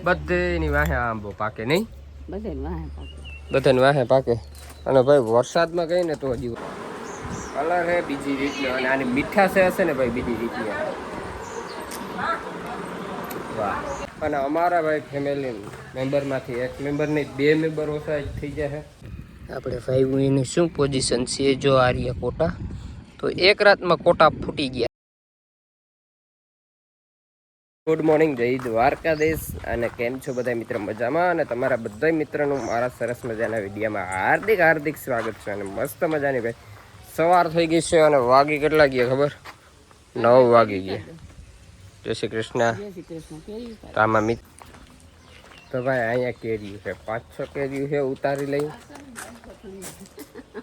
બધેની વાહે આંબો પાકે નહીં, બધાને વાહે પાકે. અને ભાઈ વરસાદમાં કઈ ને તો હજી કલર હે બીજી રીતનો, અને આની મીઠાશ હશે ને ભાઈ બીજી રીતની. વાહ. અને અમારા ભાઈ ફેમિલી મેમ્બરમાંથી એક મેમ્બરની 2 મેમ્બર ઓછા થઈ જશે. આપણે ભાઈ એની શું પોઝિશન છે જો આ રહ્યા કોટા, તો એક રાતમાં કોટા ફૂટી ગયા. ગુડ મોર્નિંગ, જય દ્વારકાધીશ. અને કેમ છો બધા મિત્ર? મજામાં? અને તમારા બધા મિત્રોનું મારા સરસ મજાના વિડીયોમાં હાર્દિક હાર્દિક સ્વાગત છે. અને મસ્ત મજાની ભાઈ સવાર થઈ ગઈ છે, અને વાગી કેટલા ગયા ખબર? 9 વાગી ગયા. જય શ્રી કૃષ્ણ. તો આમાં મિત્ર તો ભાઈ અહીંયા કેરીયું છે, 5-6 કેરીયું છે, ઉતારી લઈ.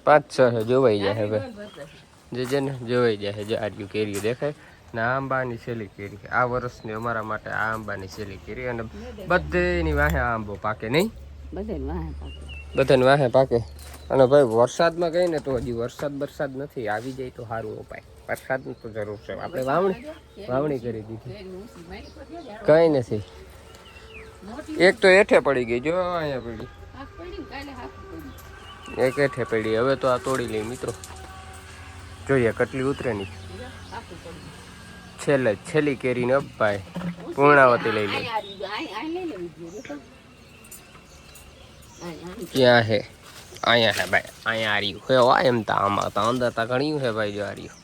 5-6 છે, જોવાઈ જાય ભાઈ, જે ને જોવાઈ જાય. જો આટલું કેરીયું દેખાય ને. આંબાની છેલ્લી કેરી આ વર્ષની અમારા માટે, આ આંબાની છેલ્લી કેરી. અને બધેની વાહે આંબો પાકે નહીં, બધાને વાહે પાકે. અને ભાઈ વરસાદમાં કઈ ને તો હજી વરસાદ નથી, આવી જાય તો સારું ઉપાય. વરસાદની તો જરૂર છે. આપણે વાવણી કરી દીધી, કઈ નથી. એક તો હેઠે પડી ગઈ, જો અહીંયા પડી, એક હેઠે પડી. હવે તો આ તોડી લઈ મિત્રો, જોઈએ કેટલી ઉતરે નહીં. છેલ્લી કેરી ને ભાઈ પૂર્ણાવતી લઈ લે. ક્યાં હે? અહીંયા હે ભાઈ, અહીંયા આ રહ્યું હે. એમ તો આમાં તો અંદર તો ઘણ્યું છે ભાઈ, જો આ રહ્યું.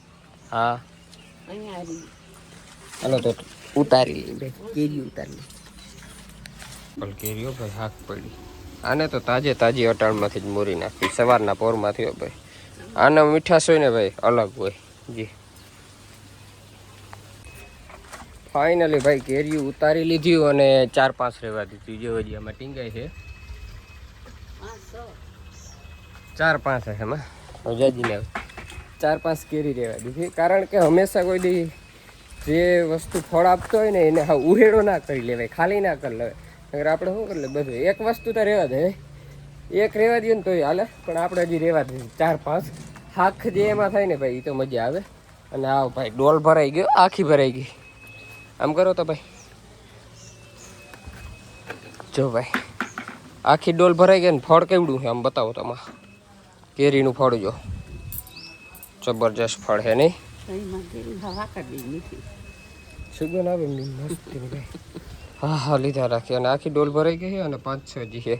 હા હાલો તો ઉતારી લઈ ભાઈ, કેરી ઉતારી લઈ. કેરીઓ ભાઈ હાક પડી. આને તો તાજી અટાણમાંથી જ મોરી નાખી, સવારના પોરમાંથી હોય ભાઈ. આનો મીઠાશ હોય ને ભાઈ અલગ હોય. જી ફાઇનલી ભાઈ કેરીઓ ઉતારી લીધી, અને 4-5 રહેવા દીધી. જો હજી આમાં ટીંગાઈ છે, 4-5 છે એમાં જજીને 4-5 કેરી રહેવા દીધી. કારણ કે હંમેશા કોઈ દી જે વસ્તુ ફળ આપતો હોય ને એને હા ઉહેડો ના કરી લેવાય, ખાલી ના કરી લેવાય. અગર આપણે શું કરી લે, બધું એક વસ્તુ તો રહેવા દે, એક રહેવા દઈએ ને તોય હાલે, પણ આપણે હજી રહેવા દઈએ 4-5 હાખ જે એમાં થાય ને ભાઈ, એ તો મજા આવે. અને આવ ભાઈ ડોલ ભરાઈ ગયો, આખી ભરાઈ ગઈ. આમ કરો તો ભાઈ, જો ભાઈ આખી ડોલ ભરાઈ ગઈ ને. ફળ કેવડું છે આમ બતાવો તમારે. કેરીનું ફળ જો જબરજસ્ત ફળ છે નહીં? સુગંધ આવે મસ્ત ભાઈ. હા લીધા રાખી. અને આખી ડોલ ભરાઈ ગઈ છે, અને 5-6 હજી છે.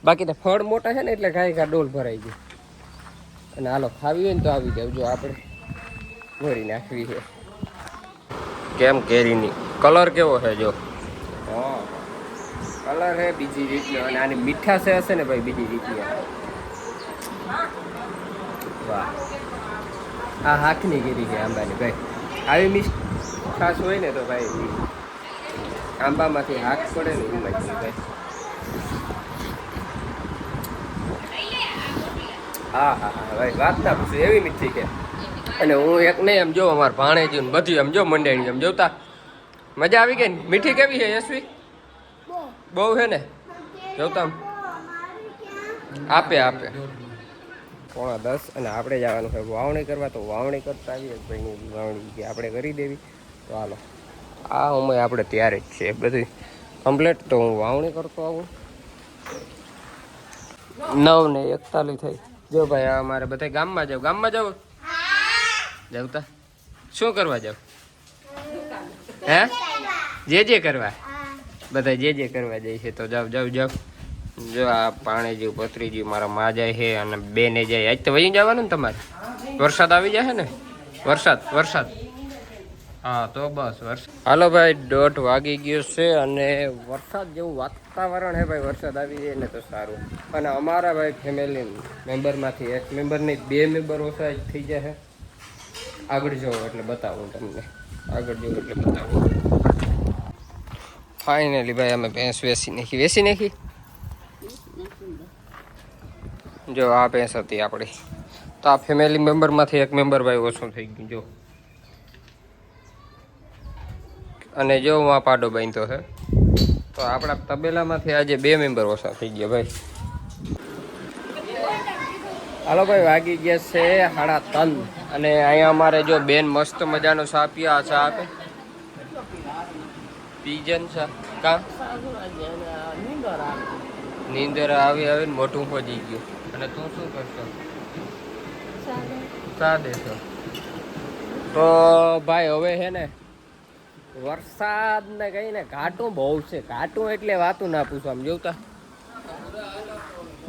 બાકી તો ફળ મોટા છે ને એટલે કાંઈ ડોલ ભરાઈ ગઈ. અને હાલો ખાવી હોય ને તો આવી જાવ. જો આપણે ભરી નાખવી છે. કેમ કેરીની કલર કેવો છે જો? હા કલર છે બીજી રીતનો, અને આની મીઠાશ હશે ને ભાઈ બીજી રીતની. વાહ. આ હાથની કેરી છે આંબાની ભાઈ. આવી મીઠાશ હોય ને તો ભાઈ આંબામાંથી હાથ પડે ને એમાં ભાઈ. હા હા હા ભાઈ, વાત ના પૂછો, એવી મીઠી છે. અને હું એક નહીં એમ જો અમારે ભાણેજી ને બધું એમ જો મંડાણી એમ જોતા મજા આવી ગઈ ને. મીઠી કેવી છે યશવી? બહુ છે ને, જોતા આપે 9:45. અને આપણે જવાનું છે વાવણી કરવા. તો વાવણી કરતા આવીએ ભાઈની વાવણી જે આપણે કરી દેવી. તો હાલો આ ઉંમરે આપણે ત્યારે જ છે બધી કમ્પ્લીટ. તો હું વાવણી કરતો આવું. 9:41 થઈ. જો ભાઈ આ અમારે બધા ગામમાં જાવ જાવતા શું કરવા જાવ? હે જે કરવા બધા જે કરવા જાય છે. તો જાવ. જો આ પાણીજી પથરીજી મારા માં જાય છે, અને બેને જાય. આજ તો વહી જવાનું ને તમારે? વરસાદ આવી જાય ને? વરસાદ હા તો બસ વરસાદ. હાલો ભાઈ 1:30 વાગી ગયો છે, અને વરસાદ જેવું વાતાવરણ છે ભાઈ. વરસાદ આવી જાય ને તો સારું. અને અમારા ભાઈ ફેમિલી મેમ્બરમાંથી એક મેમ્બરની 2 મેમ્બર ઓછા થઈ જાય. આગળ જાઓ એટલે બતાવું તમને, ફાઇનલી ભાઈ અમે ભેંસ વેચી નાખી. જો આ ભેંસ હતી આપણી. તો આ ફેમિલી મેમ્બરમાંથી એક મેમ્બર ભાઈ ઓછું થઈ ગયું જો. અને જો હું આ પાડો બાંધતો છે. તો આપણા તબેલામાંથી આજે 2 મેમ્બર ઓછા થઈ ગયા ભાઈ. હાલો ભાઈ વાગી ગયા છે 3:30. અને અહીંયા અમારે જો બેન મસ્ત મજાનો ચા પીએ. આ ચા આપે પીજન ચા. કા નીંદર આવી આવીને મોટું પહોંચી ગયું. અને તું શું કરશો? ચા દેશો. તો ભાઈ હવે છે ને વરસાદ ને કઈ ને ઘાટું બહુ છે. ઘાટું એટલે વાતું ના પૂછો. આમ જોતા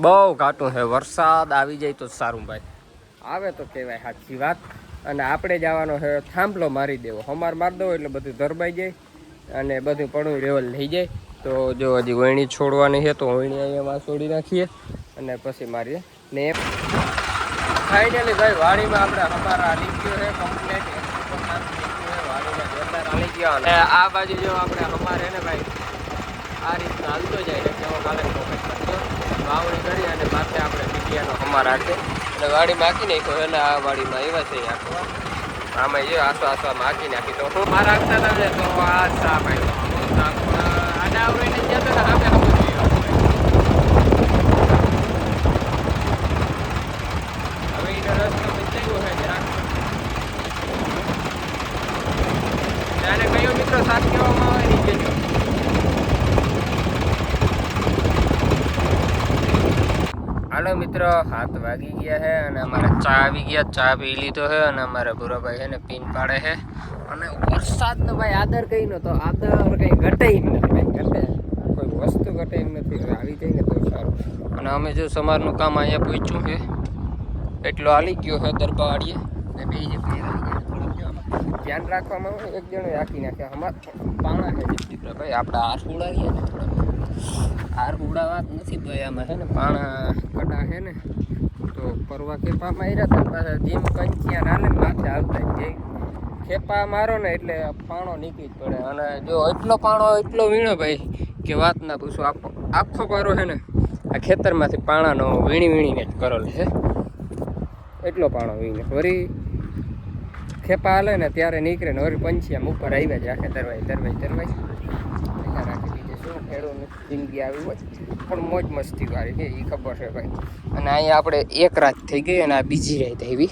બહુ ઘાટું છે. વરસાદ આવી જાય તો સારું ભાઈ. આવે તો કહેવાય સાચી વાત. અને આપણે જવાનો છે થાંભલો મારી દેવો. હમાર મારી દો એટલે બધું ધરબાઈ જાય અને બધું પડું રેવલ થઈ જાય. તો જો હજી વહેણી છોડવાની છે તો વહેણી અહીંયા છોડી નાખીએ અને પછી મારીએ ને ફાઇનલી ભાઈ વાડીમાં આપણે અમારા હાલી ગયો છે કમ્પ્લેટ. વાડીમાં જોરદાર હાલી ગયો. અને આ બાજુ જો આપણે અમારે ને ભાઈ આ રીતના હાલતો જાય ને કેવો કાલે વાવણી કરી અને માથે આપણે મીડિયાનો હમા રાખે અને વાડીમાં હાકી નાખ્યો અને આ વાડીમાં એવા છે આખવા આમાં જે આસો હાકી નાખી. તો હું મારા રાખતા હતા ને તો આ સા ભાઈ આડા આવડીને ગયા હતા ને સામે હવે એનો રસ્તો બચાવ્યો છે જરાક. ત્યારે કયો મિત્રો સાથ કહેવામાં આવે નહીં કેજો. હાલો મિત્રો 7 વાગી ગયા છે અને અમારે ચા આવી ગયા. ચા પી લીધો છે અને અમારા ભૂરાભાઈ છે ને પીન પાડે છે. અને વરસાદનો ભાઈ આદર કઈ નો તો આદર કઈ ઘટે નથી. કઈ ઘટે કોઈ વસ્તુ ઘટે એમ નથી. આવી જાય ને તો સારું. અને અમે જો સમારનું કામ અહીંયા પહોંચ્યું છે એટલો હાલી ગયો છે દરબાવાડીએ ને બે જે ધ્યાન રાખવામાં આવે. એક જણો રાખી નાખે. અમારે પાણા છે દીકરા ભાઈ આપણે હાર ઉડાવીએ ને હાર ઉડાવવા જ નથી ભાઈ. આમાં છે ને પાણા કડા છે ને તો પરવા ખેપા માર્યા તો પાછા જેમ કંચિયા નાલે માથે આવતા જ ખેપા મારો ને એટલે પાણો નીકળી જ પડે. અને જો એટલો પાણો એટલો વીણો ભાઈ કે વાત ના પૂછો. આખો પારો છે ને આ ખેતરમાંથી પાણાનો વીણીને જ કરેલો છે. એટલો પાણો વીણે વળી ખેપા હાલે ને ત્યારે નીકળે ને વળી પંચિયામ ઉપર આવ્યા જ રાખે દરવાઈ રાખી દીધે. શું ખેડૂતની જિંદગી આવી હોય પણ મોજ મસ્તી વાળી છે એ ખબર છે ભાઈ. અને અહીંયા આપણે એક રાત થઈ ગઈ અને આ બીજી રાત આવી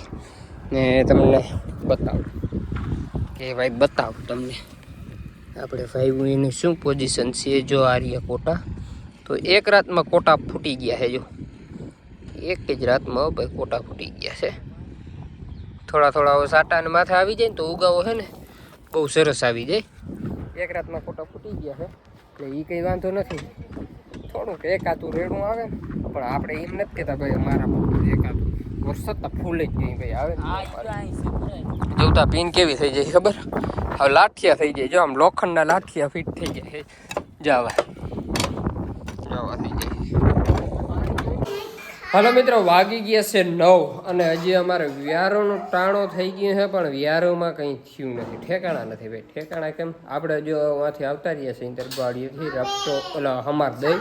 ને તમને બતાવું કે ભાઈ બતાવું તમને આપણે ભાઈ એની શું પોઝિશન છે. જો આ રહ્યા કોટા તો એક રાતમાં કોટા ફૂટી ગયા છે. જો એક જ રાતમાં ભાઈ કોટા ફૂટી ગયા છે. થોડા હવે સાટાને માથે આવી જાય ને તો ઉગાવો છે ને બહુ સરસ આવી જાય. એક રાતમાં કોટા ફૂટી ગયા છે એટલે એ કંઈ વાંધો નથી. થોડુંક એકાતું રેડું આવે ને પણ આપણે એમ નથી કહેતા ભાઈ અમારા એકાતું વરસાદ તો ફૂલે જ નહીં ભાઈ આવે. જોતા પીન કેવી થઈ જાય ખબર? હવે લાઠિયા થઈ જાય. જો આમ લોખંડના લાઠિયા ફિટ થઈ જાય. જવા થઈ જાય. હાલો મિત્રો વાગી ગયા છે 9 અને હજી અમારે વ્યારોનું ટાણો થઈ ગયું છે પણ વ્યારોમાં કંઈ થયું નથી. ઠેકાણા નથી ભાઈ. ઠેકાણા કેમ? આપણે જો ત્યાંથી આવતા રહીએ છીએ દરબાડીએથી રફતો ઓલા હમાર દહીં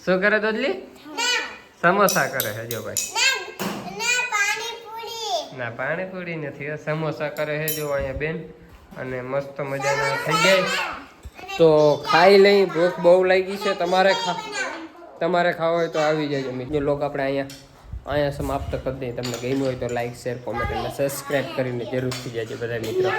શું કરે દોદલી? સમોસા કરે છે. જો ભાઈ ના પાણીપુરી નથી સમોસા કરે છે. જો અહીંયા બેન અને મસ્ત મજાના થઈ જાય તો ખાઈ લઈ. ભૂખ બહુ લાગી છે. તમારે ખાવો હોય તો આવી જાય. મિત્રો લોકો આપણે અહીંયા સમાપ્ત કરી દઈએ. તમને ગમ્યું હોય તો લાઈક શેર કોમેન્ટ અને સબસ્ક્રાઈબ કરીને જરૂરથી જજો બધા મિત્રો.